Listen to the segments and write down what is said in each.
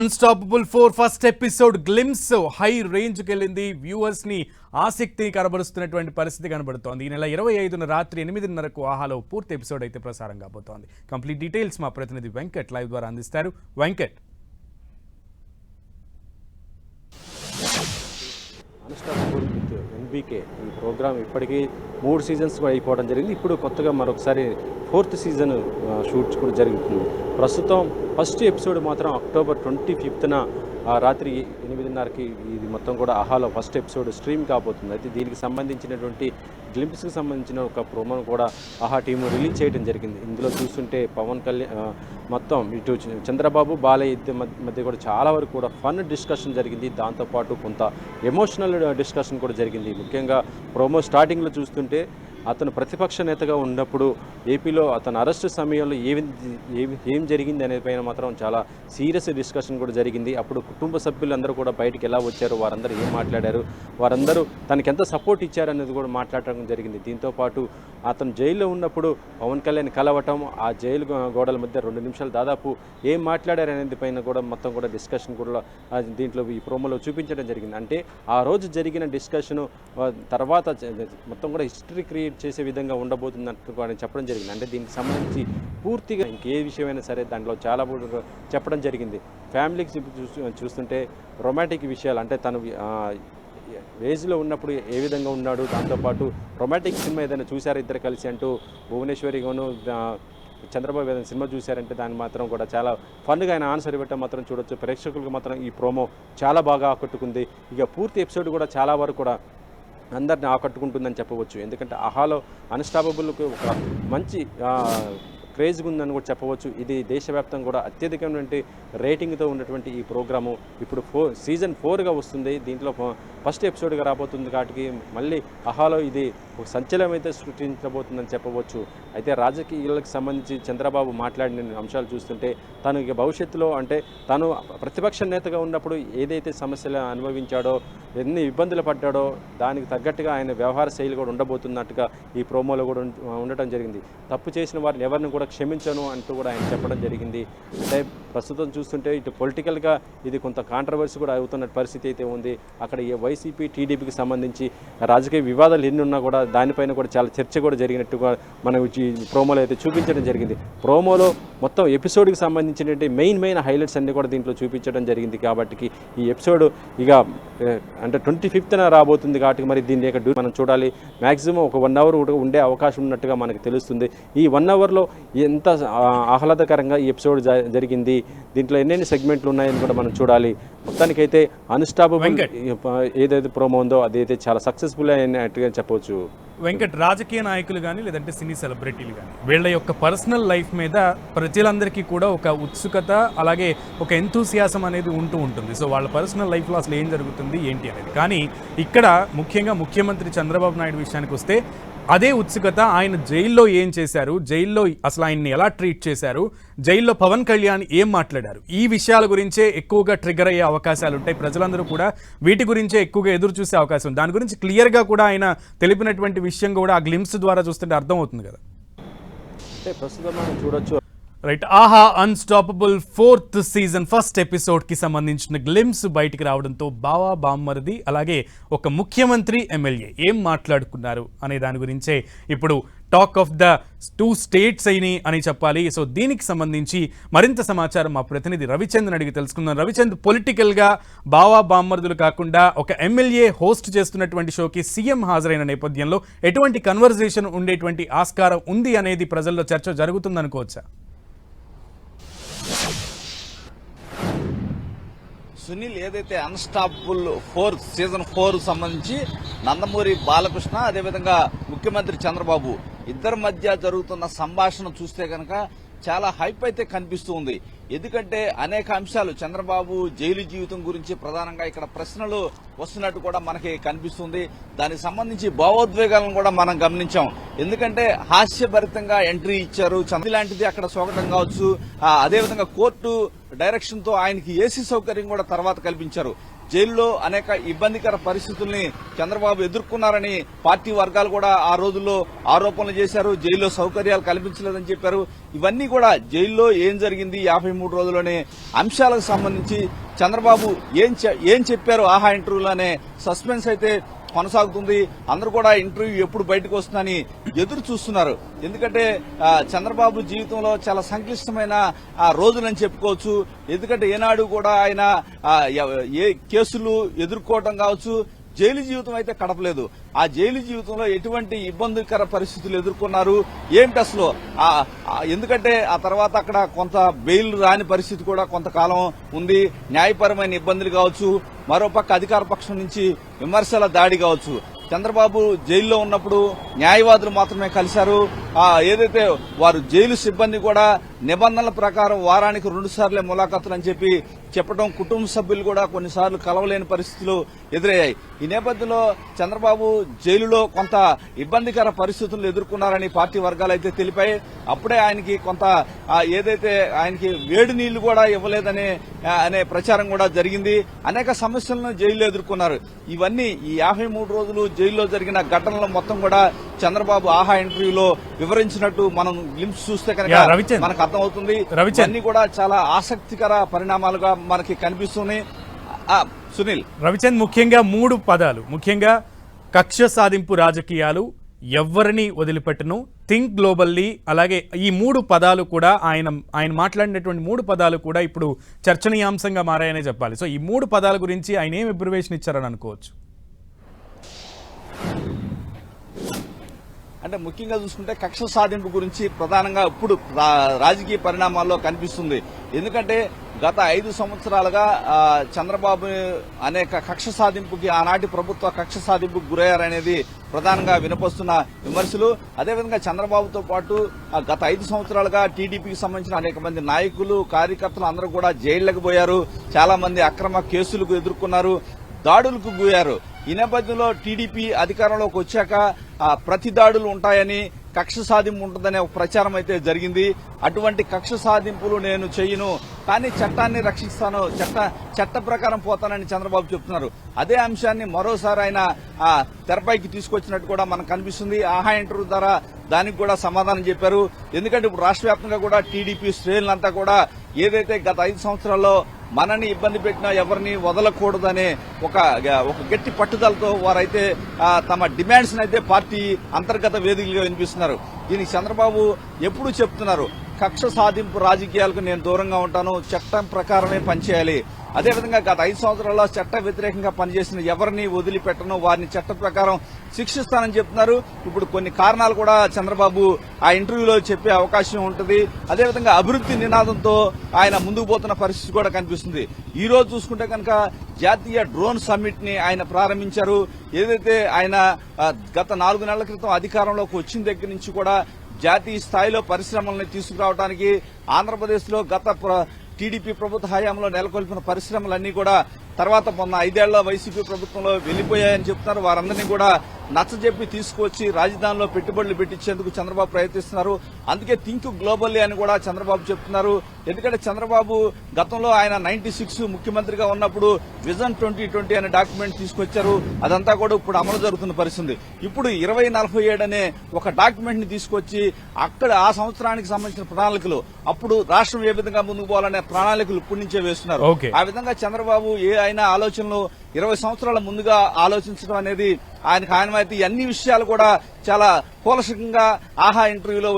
Unstoppable 4 first episode glimpse high range కి వెళ్ళింది. Viewers ని ఆసక్తిని కనబరుస్తున్నటువంటి పరిస్థితి కనబడుతోంది. ఈ నెల 25న రాత్రి 8:30కు ఆహాలో పూర్తి ఎపిసోడ్ అయితే ప్రసారం కాబోతోంది. కంప్లీట్ డీటెయిల్స్ మా ప్రతినిధి వెంకట్ లైవ్ ద్వారా అందిస్తారు. వెంకట్, అన్స్టాపబుల్ విత్ ఎన్బీకే ఈ ప్రోగ్రామ్ ఇప్పటికీ 3 సీజన్స్ అయిపోవడం జరిగింది. ఇప్పుడు కొత్తగా మరొకసారి 4th సీజన్ షూట్స్ కూడా జరుగుతుంది. ప్రస్తుతం ఫస్ట్ ఎపిసోడ్ మాత్రం అక్టోబర్ 25న రాత్రి 8:30కి ఇది మొత్తం కూడా ఆహాలో ఫస్ట్ ఎపిసోడ్ స్ట్రీమ్ కాబోతుంది. అయితే దీనికి సంబంధించినటువంటి గ్లింప్స్కి సంబంధించిన ఒక ప్రోమోను కూడా ఆహా టీము రిలీజ్ చేయడం జరిగింది. ఇందులో చూస్తుంటే పవన్ కళ్యాణ్ మొత్తం ఇటు చంద్రబాబు బాలయ్య మధ్య కూడా చాలా వరకు కూడా ఫన్ డిస్కషన్ జరిగింది. దాంతోపాటు కొంత ఎమోషనల్ డిస్కషన్ కూడా జరిగింది. ముఖ్యంగా ప్రోమో స్టార్టింగ్లో చూస్తుంటే అతను ప్రతిపక్ష నేతగా ఉన్నప్పుడు ఏపీలో అతను అరెస్టు సమయంలో ఏం జరిగింది అనే పైన మాత్రం చాలా సీరియస్ డిస్కషన్ కూడా జరిగింది. అప్పుడు కుటుంబ సభ్యులందరూ కూడా బయటికి ఎలా వచ్చారు, వారందరూ ఏం మాట్లాడారు, వారందరూ తనకి ఎంత సపోర్ట్ ఇచ్చారు అనేది కూడా మాట్లాడటం జరిగింది. దీంతోపాటు అతను జైల్లో ఉన్నప్పుడు పవన్ కళ్యాణ్ కలవటం, ఆ జైలు గోడల మధ్య 2 నిమిషాలు దాదాపు ఏం మాట్లాడారు అనేది పైన కూడా మొత్తం కూడా డిస్కషన్ కూడా దీంట్లో ఈ ప్రోమోలో చూపించడం జరిగింది. అంటే ఆ రోజు జరిగిన డిస్కషను తర్వాత మొత్తం కూడా హిస్టరీ క్రియేట్ చేసే విధంగా ఉండబోతున్నట్టు కూడా చెప్పడం జరిగింది. అంటే దీనికి సంబంధించి పూర్తిగా ఇంకే విషయమైనా సరే దాంట్లో చాలా చెప్పడం జరిగింది. ఫ్యామిలీకి చూస్తుంటే రొమాంటిక్ విషయాలు, అంటే తను ఏజ్లో ఉన్నప్పుడు ఏ విధంగా ఉన్నాడు, దాంతోపాటు రొమాంటిక్ సినిమా ఏదైనా చూశారు ఇద్దరు కలిసి అంటూ భువనేశ్వరిగాను చంద్రబాబు ఏదైనా సినిమా చూశారంటే దాన్ని మాత్రం కూడా చాలా ఫన్గా ఆయన ఆన్సర్ ఇవ్వటం మాత్రం చూడొచ్చు. ప్రేక్షకులకు మాత్రం ఈ ప్రోమో చాలా బాగా ఆకట్టుకుంది. ఇక పూర్తి ఎపిసోడ్ కూడా చాలా వరకు కూడా అందరిని ఆకట్టుకుంటుందని చెప్పవచ్చు. ఎందుకంటే ఆహాలో అన్స్టాపబుల్కి ఒక మంచి క్రేజ్గా ఉందని కూడా చెప్పవచ్చు. ఇది దేశవ్యాప్తంగా కూడా అత్యధికమైనటువంటి రేటింగ్తో ఉన్నటువంటి ఈ ప్రోగ్రాము ఇప్పుడు సీజన్ 4గా వస్తుంది. దీంట్లో ఫస్ట్ ఎపిసోడ్గా రాబోతుంది. కాబట్టి మళ్ళీ ఆహాలో ఇది ఒక సంచలనం అయితే సృష్టించబోతుందని చెప్పవచ్చు. అయితే రాజకీయాలకు సంబంధించి చంద్రబాబు మాట్లాడిన అంశాలు చూస్తుంటే తను ఇక భవిష్యత్తులో, అంటే తను ప్రతిపక్ష నేతగా ఉన్నప్పుడు ఏదైతే సమస్యలు అనుభవించాడో, ఎన్ని ఇబ్బందులు పడ్డాడో దానికి తగ్గట్టుగా ఆయన వ్యవహార శైలి కూడా ఉండబోతున్నట్టుగా ఈ ప్రోమోలో కూడా ఉండటం జరిగింది. తప్పు చేసిన వారిని ఎవరిని కూడా క్షమించను అంటూ కూడా ఆయన చెప్పడం జరిగింది. అంటే ప్రస్తుతం చూస్తుంటే ఇటు పొలిటికల్గా ఇది కొంత కాంట్రవర్సీ కూడా అవుతున్న పరిస్థితి అయితే ఉంది. అక్కడ వైసీపీ టీడీపీకి సంబంధించి రాజకీయ వివాదాలు ఎన్ని ఉన్నా కూడా దానిపైన కూడా చాలా చర్చ కూడా జరిగినట్టుగా మనం ఈ ప్రోమోలో అయితే చూపించడం జరిగింది. ప్రోమోలో మొత్తం ఎపిసోడ్కి సంబంధించినటువంటి మెయిన్ హైలైట్స్ అన్నీ కూడా దీంట్లో చూపించడం జరిగింది. కాబట్టి ఈ ఎపిసోడ్ ఇక అంటే 25న రాబోతుంది. కాబట్టి మరి దీన్ని మనం చూడాలి. మ్యాక్సిమం ఒక 1 అవర్ ఉండే అవకాశం ఉన్నట్టుగా మనకు తెలుస్తుంది. ఈ 1 అవర్లో ఎంత ఆహ్లాదకరంగా ఈ ఎపిసోడ్ జరిగింది, దీంట్లో ఎన్నెన్ని సెగ్మెంట్లు ఉన్నాయని కూడా మనం చూడాలి. మొత్తానికైతే అన్స్టాపబుల్ ఏదైతే ప్రోమో ఉందో అదైతే చాలా సక్సెస్ఫుల్ అయినట్టుగా చెప్పవచ్చు. వెంకట్, రాజకీయ నాయకులు కానీ లేదంటే సినీ సెలబ్రిటీలు కానీ వీళ్ళ యొక్క పర్సనల్ లైఫ్ మీద ప్రజలందరికీ కూడా ఒక ఉత్సుకత, అలాగే ఒక ఎంతూసియాసం అనేది ఉంటూ ఉంటుంది. సో వాళ్ళ పర్సనల్ లైఫ్లో అసలు ఏం జరుగుతుంది ఏంటి అనేది. కానీ ఇక్కడ ముఖ్యంగా ముఖ్యమంత్రి చంద్రబాబు నాయుడు విషయానికి వస్తే అదే ఉత్సుకత. ఆయన జైల్లో ఏం చేశారు, జైల్లో అసలు ఆయన్ని ఎలా ట్రీట్ చేశారు, జైల్లో పవన్ కళ్యాణ్ ఏం మాట్లాడారు, ఈ విషయాల గురించే ఎక్కువగా ట్రిగర్ అయ్యే అవకాశాలు ఉంటాయి. ప్రజలందరూ కూడా వీటి గురించే ఎక్కువగా ఎదురు చూసే అవకాశం ఉంది. దాని గురించి క్లియర్గా కూడా ఆయన తెలిపినటువంటి విషయం కూడా ఆ గ్లిమ్స్ ద్వారా చూస్తుంటే అర్థమవుతుంది కదా. అంటే ప్రస్తుతం మనం చూడొచ్చు. రైట్, ఆహా అన్స్టాపబుల్ 4th సీజన్ ఫస్ట్ ఎపిసోడ్కి సంబంధించిన గ్లిమ్స్ బయటికి రావడంతో బావా బామ్మరిది అలాగే ఒక ముఖ్యమంత్రి ఎమ్మెల్యే ఏం మాట్లాడుకున్నారు అనే దాని గురించే ఇప్పుడు టాక్ ఆఫ్ ద 2 స్టేట్స్ అయినాయి అని చెప్పాలి. సో దీనికి సంబంధించి మరింత సమాచారం మా ప్రతినిధి రవిచంద్రన్ అడిగి తెలుసుకుందాం. రవిచంద్, పొలిటికల్గా బావా బామ్మర్దులు కాకుండా ఒక ఎమ్మెల్యే హోస్ట్ చేస్తున్నటువంటి షోకి సీఎం హాజరైన నేపథ్యంలో ఎటువంటి కన్వర్జేషన్ ఉండేటువంటి ఆస్కారం ఉంది అనేది ప్రజల్లో చర్చ జరుగుతుందనుకోవచ్చా? సునీల్, ఏదైతే అన్స్టాపబుల్ 4 సీజన్ 4 సంబంధించి నందమూరి బాలకృష్ణ అదేవిధంగా ముఖ్యమంత్రి చంద్రబాబు ఇద్దరి మధ్య జరుగుతున్న సంభాషణ చూస్తే కనుక చాలా హైప్ అయితే కనిపిస్తూ ఉంది. ఎందుకంటే అనేక అంశాలు చంద్రబాబు జైలు జీవితం గురించి ప్రధానంగా ఇక్కడ ప్రశ్నలు వస్తున్నట్టు కూడా మనకి కనిపిస్తుంది. దానికి సంబంధించి భావోద్వేగాలను కూడా మనం గమనించాం. ఎందుకంటే హాస్యభరితంగా ఎంట్రీ ఇచ్చారు. చంద్ర లాంటిది అక్కడ స్వాగతం కావచ్చు, అదేవిధంగా కోర్టు డైరెక్షన్ తో ఆయనకి ఏసీ సౌకర్యం కూడా తర్వాత కల్పించారు. జైల్లో అనేక ఇబ్బందికర పరిస్థితుల్ని చంద్రబాబు ఎదుర్కొన్నారని పార్టీ వర్గాలు కూడా ఆ రోజుల్లో ఆరోపణలు చేశారు. జైల్లో సౌకర్యాలు కల్పించలేదని చెప్పారు. ఇవన్నీ కూడా జైల్లో ఏం జరిగింది 53 రోజుల్లోనే అంశాలకు సంబంధించి చంద్రబాబు ఏం చెప్పారు ఆహా ఇంటర్వ్యూలోనే సస్పెన్స్ అయితే కొనసాగుతుంది. అందరూ కూడా ఇంటర్వ్యూ ఎప్పుడు బయటకు వస్తుందని ఎదురు చూస్తున్నారు. ఎందుకంటే చంద్రబాబు జీవితంలో చాలా సంక్లిష్టమైన రోజులని చెప్పుకోవచ్చు. ఎందుకంటే ఏనాడు కూడా ఆయన ఏ కేసులు ఎదుర్కోవడం కావచ్చు, జైలు జీవితం అయితే గడపలేదు. ఆ జైలు జీవితంలో ఎటువంటి ఇబ్బందికర పరిస్థితులు ఎదుర్కొన్నారు ఏంటి అసలు, ఎందుకంటే ఆ తర్వాత అక్కడ కొంత బెయిల్ రాని పరిస్థితి కూడా కొంతకాలం ఉంది. న్యాయపరమైన ఇబ్బందులు కావచ్చు, మరోపక్క అధికార పక్షం నుంచి విమర్శల దాడి కావచ్చు. చంద్రబాబు జైల్లో ఉన్నప్పుడు న్యాయవాదులు మాత్రమే కలిశారు. ఏదైతే వారు జైలు సిబ్బంది కూడా నిబంధనల ప్రకారం వారానికి 2 సార్లే ములాఖాతులు అని చెప్పి చెప్పడం, కుటుంబ సభ్యులు కూడా కొన్నిసార్లు కలవలేని పరిస్థితులు ఎదురయ్యాయి. ఈ నేపథ్యంలో చంద్రబాబు జైలులో కొంత ఇబ్బందికర పరిస్థితులు ఎదుర్కొన్నారని పార్టీ వర్గాలు అయితే తెలిపాయి. అప్పుడే ఆయనకి కొంత ఏదైతే ఆయనకి వేడి నీళ్లు కూడా ఇవ్వలేదనే ప్రచారం కూడా జరిగింది. అనేక సమస్యలను జైల్లో ఎదుర్కొన్నారు. ఇవన్నీ ఈ 53 రోజులు జైల్లో జరిగిన ఘటనలు మొత్తం కూడా చంద్రబాబు ఆహా ఇంటర్వ్యూలో వివరించినట్టు మనం గ్లింప్స్ చూస్తే కనుక మనకు అర్థమవుతుంది. ఇవన్నీ కూడా చాలా ఆసక్తికర పరిణామాలుగా మనకి కనిపిస్తున్నాయి. సునీల్, రవిచంద్, ముఖ్యంగా 3 పదాలు, ముఖ్యంగా కక్ష సాధింపు రాజకీయాలు, ఎవరిని వదిలిపెట్టను, థింక్ గ్లోబల్లీ, అలాగే ఈ 3 పదాలు కూడా ఆయన మాట్లాడినటువంటి 3 పదాలు కూడా ఇప్పుడు చర్చనీయాంశంగా మారాయనే చెప్పాలి. సో ఈ 3 పదాల గురించి ఆయన ఏం అబ్రివేషన్ ఇచ్చారని అనుకోవచ్చు? అంటే ముఖ్యంగా చూసుకుంటే కక్ష సాధింపు గురించి ప్రధానంగా ఇప్పుడు రాజకీయ పరిణామాల్లో కనిపిస్తుంది. ఎందుకంటే గత 5 సంవత్సరాలుగా చంద్రబాబు అనేక కక్ష సాధింపుకి, ఆనాటి ప్రభుత్వ కక్ష సాధింపుకు గురయ్యారనేది ప్రధానంగా వినపస్తున్న విమర్శలు. అదేవిధంగా చంద్రబాబుతో పాటు గత 5 సంవత్సరాలుగా టీడీపీకి సంబంధించిన అనేక మంది నాయకులు, కార్యకర్తలు అందరూ కూడా జైళ్లకు పోయారు. చాలా మంది అక్రమ కేసులకు ఎదుర్కొన్నారు, దాడులకు గురయ్యారు. ఈ నేపథ్యంలో టీడీపీ అధికారంలోకి వచ్చాక ప్రతి దాడులు ఉంటాయని, కక్ష సాధింపు ఉంటుందనే ఒక ప్రచారం అయితే జరిగింది. అటువంటి కక్ష సాధింపులు నేను చేయను, కానీ చట్టాన్ని రక్షిస్తాను, చట్ట ప్రకారం పోతానని చంద్రబాబు చెప్తున్నారు. అదే అంశాన్ని మరోసారి ఆయన తెరపైకి తీసుకొచ్చినట్టు కూడా మనకు కనిపిస్తుంది. ఆహా ఇంటర్వ్యూ ద్వారా దానికి కూడా సమాధానం చెప్పారు. ఎందుకంటే ఇప్పుడు రాష్ట్ర వ్యాప్తంగా కూడా టీడీపీ శ్రేణులంతా కూడా ఏదైతే గత 5 సంవత్సరాల్లో మనని ఇబ్బంది పెట్టినా ఎవరిని వదలకూడదనే ఒక గట్టి పట్టుదలతో వారైతే తమ డిమాండ్స్ అయితే పార్టీ అంతర్గత వేదికలుగా వినిపిస్తున్నారు. దీనికి చంద్రబాబు ఎప్పుడు చెప్తున్నారు, కక్ష సాధింపు రాజకీయాలకు నేను దూరంగా ఉంటాను, చట్టం ప్రకారమే పనిచేయాలి. అదేవిధంగా గత 5 సంవత్సరాల్లో చట్ట వ్యతిరేకంగా పనిచేసిన ఎవరిని వదిలిపెట్టను, వారిని చట్ట ప్రకారం శిక్షిస్తానని చెప్తున్నారు. ఇప్పుడు కొన్ని కారణాలు కూడా చంద్రబాబు ఆ ఇంటర్వ్యూలో చెప్పే అవకాశం ఉంటుంది. అదేవిధంగా అభివృద్ధి నినాదంతో ఆయన ముందుకు పోతున్న పరిస్థితి కూడా కనిపిస్తుంది. ఈ రోజు చూసుకుంటే కనుక జాతీయ డ్రోన్ సమ్మిట్ ని ఆయన ప్రారంభించారు. ఏదైతే ఆయన గత 4 నెలల క్రితం అధికారంలోకి వచ్చిన దగ్గర నుంచి కూడా జాతీయ స్థాయిలో పరిశ్రమల్ని తీసుకురావడానికి ఆంధ్రప్రదేశ్ లో గత టీడీపీ ప్రభుత్వ హయాంలో నెలకొల్పిన పరిశ్రమలన్నీ కూడా తర్వాత మొన్న 5 ఏళ్ల వైసీపీ ప్రభుత్వంలో వెళ్లిపోయాయని చెప్తున్నారు. వారందరినీ కూడా నచ్చజెప్పి తీసుకొచ్చి రాజధానిలో పెట్టుబడులు పెట్టించేందుకు చంద్రబాబు ప్రయత్నిస్తున్నారు. అందుకే థింక్ గ్లోబల్లీ అని కూడా చంద్రబాబు చెప్తున్నారు. ఎందుకంటే చంద్రబాబు గతంలో ఆయన 96 ముఖ్యమంత్రిగా ఉన్నప్పుడు విజన్ 2020 అనే డాక్యుమెంట్ తీసుకొచ్చారు. అదంతా కూడా ఇప్పుడు అమలు జరుగుతున్న పరిస్థితి. ఇప్పుడు 2047 అనే ఒక డాక్యుమెంట్ ని తీసుకొచ్చి అక్కడ ఆ సంవత్సరానికి సంబంధించిన ప్రణాళికలు, అప్పుడు రాష్ట్రం ఏ విధంగా ముందుకు పోవాలనే ప్రణాళికలు ఇప్పటి నుంచే వేస్తున్నారు. ఆ విధంగా చంద్రబాబు ఆయన ఆలోచనలు 20 సంవత్సరాల ముందుగా ఆలోచించడం అనేది ఆయనకు ఆయనమైతే అన్ని విషయాలు కూడా చాలా కూలశకంగా ఆహా ఇంటర్వ్యూలో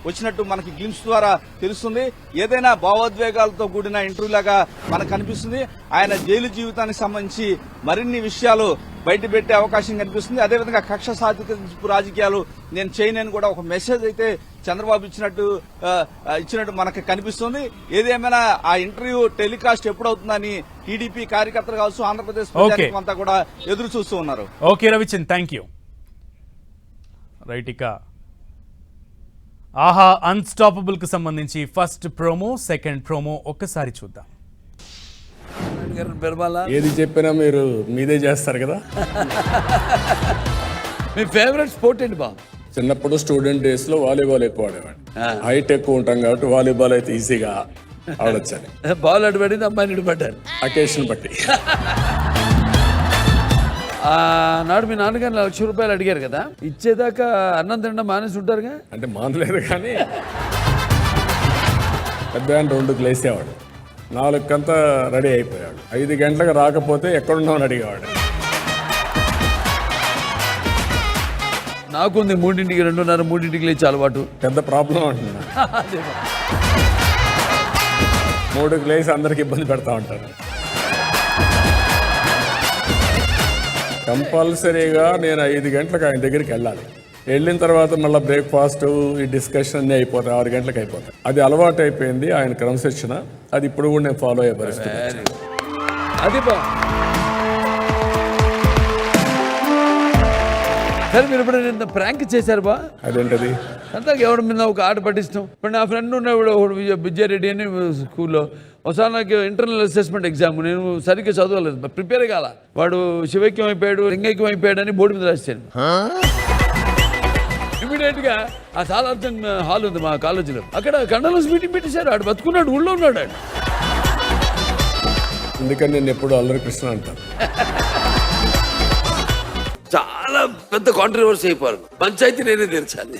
వచ్చినట్టు మనకి గ్లిమ్స్ ద్వారా తెలుస్తుంది. ఏదైనా భావోద్వేగాలతో కూడిన ఇంటర్వ్యూలాగా మనకు కనిపిస్తుంది. ఆయన జైలు జీవితానికి సంబంధించి మరిన్ని విషయాలు బయట పెట్టే అవకాశం కనిపిస్తుంది. అదేవిధంగా కక్ష సాధింపు రాజకీయాలు నేను చేయనని కూడా ఒక మెసేజ్ అయితే చంద్రబాబు ఇచ్చినట్టు మనకు కనిపిస్తుంది. ఏదేమైనా ఆ ఇంటర్వ్యూ టెలికాస్ట్ ఎప్పుడవుతుందని టీడీపీ కార్యకర్తలు కావచ్చు, ఆంధ్రప్రదేశ్ ప్రజానికం అంతా కూడా ఎదురు చూస్తూ ఉన్నారు. Okay Ravichand, thank you. Right, ఇక ఆహా అన్స్టాపబుల్ కు సంబంధించి ఫస్ట్ ప్రోమో, సెకండ్ ప్రోమో ఒక్కసారి చూద్దాం. ఏది చెప్పినా మీరు మీదే చేస్తారు కదా. మీ ఫేవరెట్ స్పోర్ట్ ఏంటి బాబు? చిన్నప్పుడు స్టూడెంట్ డేస్ లో వాలీబాల్ ఎక్కువ ఆడేవాడు. హైట్ ఎక్కువ ఉంటాం కాబట్టి వాలీబాల్ అయితే ఈజీగా ఆడొచ్చని. బాల్ అడ్డు పడింది, అమ్మాయిని పడ్డారు అకేషన్ బట్టి. నాడు మీ నాన్నగారు ₹1,00,000 అడిగారు కదా, ఇచ్చేదాకా అన్నం తినడం మానేసి ఉంటారుగా. అంటే మానలేదు కానీ పెద్ద 2 లేసేవాడు, 4 రెడీ అయిపోయాడు, 5 గంటలకు రాకపోతే ఎక్కడున్నామని అడిగేవాడు. నాకుంది 3:00, 2:30, 3:00 లేచి అలవాటు. పెద్ద ప్రాబ్లం అంటున్నా. 3కి లేచి అందరికి ఇబ్బంది పెడతా ఉంటారు. కంపల్సరీగా నేను 5 గంటలకు ఆయన దగ్గరికి వెళ్ళాలి. వెళ్ళిన తర్వాత మళ్ళీ బ్రేక్ఫాస్ట్, ఈ డిస్కషన్ అన్నీ అయిపోతాయి, 6 గంటలకు అయిపోతాయి. అది అలవాటు అయిపోయింది, ఆయన క్రమశిక్షణ. అది ఇప్పుడు కూడా నేను ఫాలో అయ్యే పరిస్థితి. అది బా. సరే, మీరు ఎప్పుడైనా ప్రాంక్ చేశారు బా? అదేంటది? అంతా ఎవరి మీద ఒక ఆట పట్టిస్తాం. ఇప్పుడు నా ఫ్రెండ్ ఉన్నప్పుడు విజయారెడ్డి అని స్కూల్లో ఒకసారి నాకు ఇంటర్నల్ అసెస్మెంట్ ఎగ్జామ్, నేను సరిగ్గా చదవలేదు, ప్రిపేర్ కాల. వాడు శివైక్యం అయిపోయాడు, లింగైక్యం అయిపోయాడు అని బోర్డు మీద రాశాను. ఇమీడియట్గా ఆ సాలార్థం హాల్ ఉంది మా కాలేజీలో, అక్కడ కండలస్ మీటింగ్ పెట్టేశారు. ఆడు బతుకున్నాడు, ఊళ్ళో ఉన్నాడు ఆడు. అందుకని నేను ఎప్పుడు అల్లరి కృష్ణ అంటాను. చాలా పెద్ద కాంట్రవర్సీ అయిపోయారు, పంచాయతీ నేనే తీర్చాలి.